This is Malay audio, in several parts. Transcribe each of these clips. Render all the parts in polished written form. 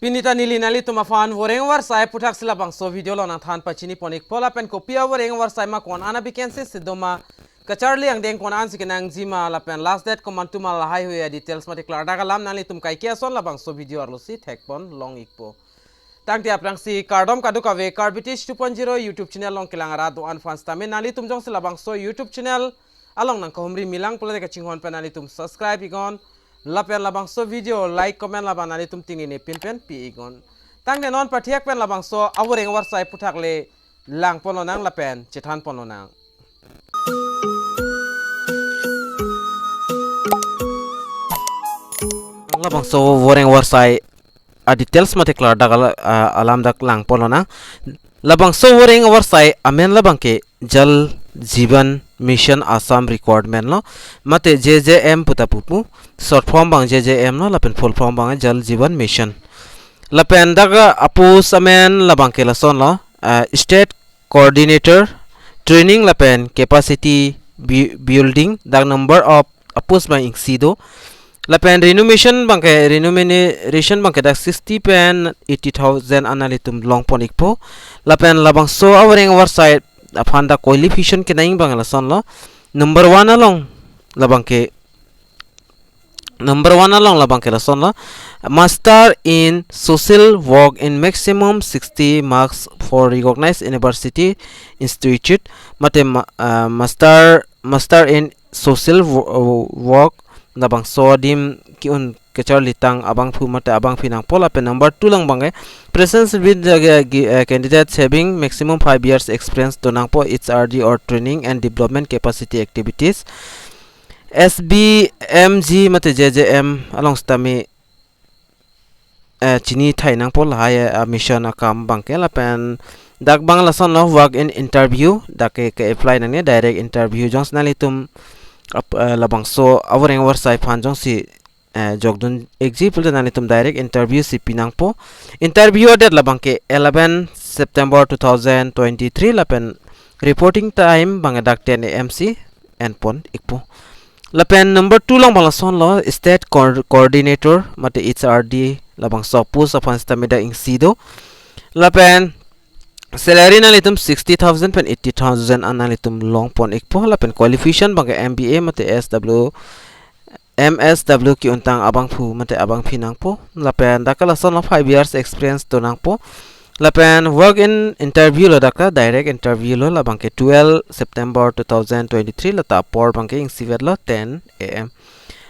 Pinita nili nali tumafan voreng warsai puthak silabang so video lo nang than pachini ponik pola pen kopia voreng warsai ma kon ana vacancy sidoma kacharli ang deng kon an sikenang jima la pen last date command tuma la hai hoya details ma declare daga lam nali tum kai kia son labang so video arlo si thekpon long ikpo tangti aprang si kardom kadu kave karbitish 2.0 youtube channel long kilangara do an fans tamen nali tum jong silabang so youtube channel along nang kohumri milang pola ka chinghon pen nali tum subscribe igon lapen labang so video like comment laban nali tum tingni ne pin pen pi igon tang ne non pathiak pen labang so awureng warsai puthak le lang pono nang lapen chithan pono nang labang so voreng warsai a details ma declare dagal alam dak lang pono nang labang so voreng warsai amen labang ke jal jeevan mission Assam Recruitment lo mate JJM putapupu short form bang JJM lo lapen full form bang Jal Jeevan mission lapen daga apus amen labang ke lason lo state coordinator training lapen capacity building dag number of apus bang iksido lapen renovation bang ke renovation bang ke dag 60 pen 80,000 analitum long ponikpo lapen labang so awring website apanda qualification ke naing bang lason lo number 1 along labang ke lason lo master in social work in maximum 60 marks for recognized university institute mate master in social work labang so dim ki un kechar litang abang phu mate abang pinang pola pe number 2 lang bangai presence with candidates having maximum 5 years experience tonang po HRD or training and development capacity activities SBMG mate JJM along stami chini thai nang pol haya mission akam bangke la pen dak bangla son no work in interview dak ke apply nang ne direct interview jongs nalitum labang so awreng warsai phan jong si jogdun example nani tum direct interview si pinang po interview date labang ke 11 September 2023 lapen reporting time bang dak 10 am si endpon ikpo lapen number 2 lang bala son lo state coordinator mate HRD labang so pus upon stamida ingsido lapen salary nalitum 60,000 pen 80,000 analitum long pon ikpo lapen qualification bang MBA mate MSW ki untang abang phu mate abang pinang po lapen dakala son of 5 years experience tonang po lapen work in interview lo daka direct interview lo labang ke 12 September 2023 lata por bang ke ingsivet lo 10 am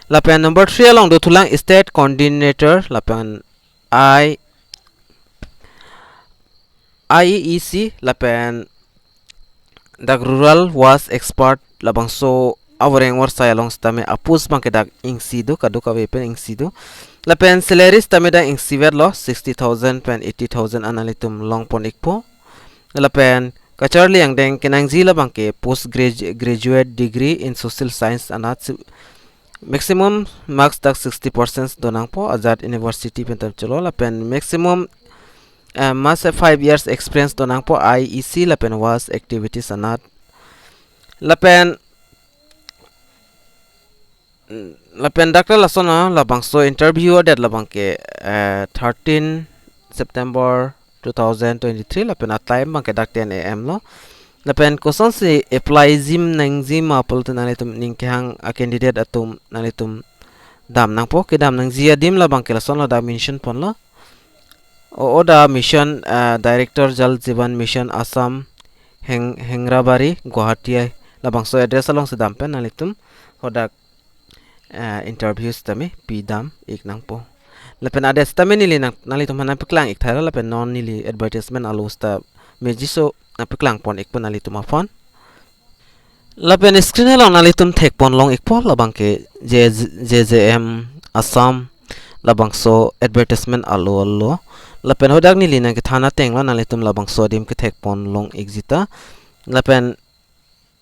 lapen number 3 along do thulang state coordinator lapen IEC lapen dak rural was expert labang so awreng warsai along stame apus bang kedak ingsido kadu ka wepen ingsido lapen salaries tameda ingsiver lo 60,000 pen 80,000 analitum long pon ikpo lapen kacharli ang deng kenang zila bang ke post graduate degree in social science anat maximum marks dak 60% donang po Azad University pentam cholo lapen maximum mas 5 years experience donang po IEC lapen was activities anat lapen dakta lasona labang so interview date labang ke 13 September 2023 lapen time bang ke dak 10 am lo lapen koson si apply zim nang zim apol nanitum ning ke hang a candidate atum nanitum dam nang po ke dam nang zia dim labang ke lasona da mention pon lo oda mission director Jal Jeevan mission Assam Hengrabari Guwahati labang so address along sa dampen nanitum oda interviews tami pidam ik nang po lapen ades tami nili nalitum hanan paklang ik thara lapen non nili advertisement alusta mejiso paklang pon ik pon nalitum afon lapen screen along nalitum thek pon long ik po labang ke JJM Assam labang so advertisement allo lapen hodak nili nang ke thana tengla nalitum labang so dim ke thek pon long exita lapen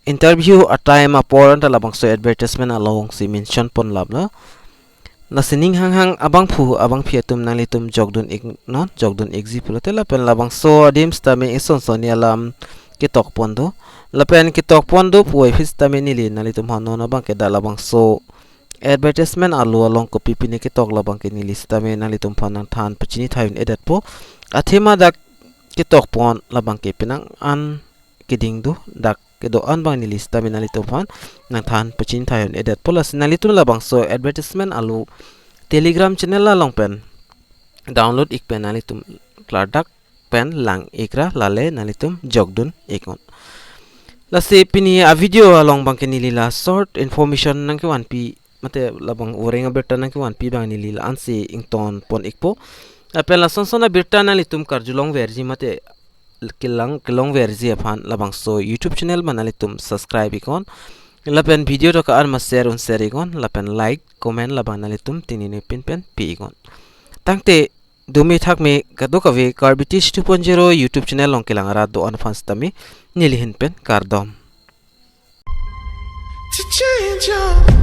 interview a time apor anta labang so advertisement along si mention pon labla na sining hang abang phu abang phiatum nalitum jogdun ik non jogdun example te lapen labang so dim stame ison sonia lam kitok pondo lapen kitok pondo puai fis tame nili nalitum hanon abang ke da labang so advertisement alu along ko pipini ke tok labang ke ni lista me nali tum phanang than pachini thayun edat po athema dak ke tok pon labang ke pinang an kiding du dak ke do an bang ni lista me nali tum phan nang than pachini thayun edat polas nali tum labang so advertisement alu telegram channel la long pen download ik pen nali tum kladak pen lang ikra lale nali tum jogdun ikon lasi pini a video along bang ke ni lila short information nang ke wan pi mate labang VORENG berta nang ke wan pi bang ni lila ansi ington pon ikpo apela sonsona berta nali tum karjulong verji mate kilong verji aphan labang so YouTube channel manali tum subscribe ikon lapen video to ka ar ma share un share ikon lapen like comment labang nali tum tinini pin pen pi ikon tangte dumi thak me kado kave Carbitish 2.0 YouTube channel long kilang ara do an fans tami nilihin pen kardom to change your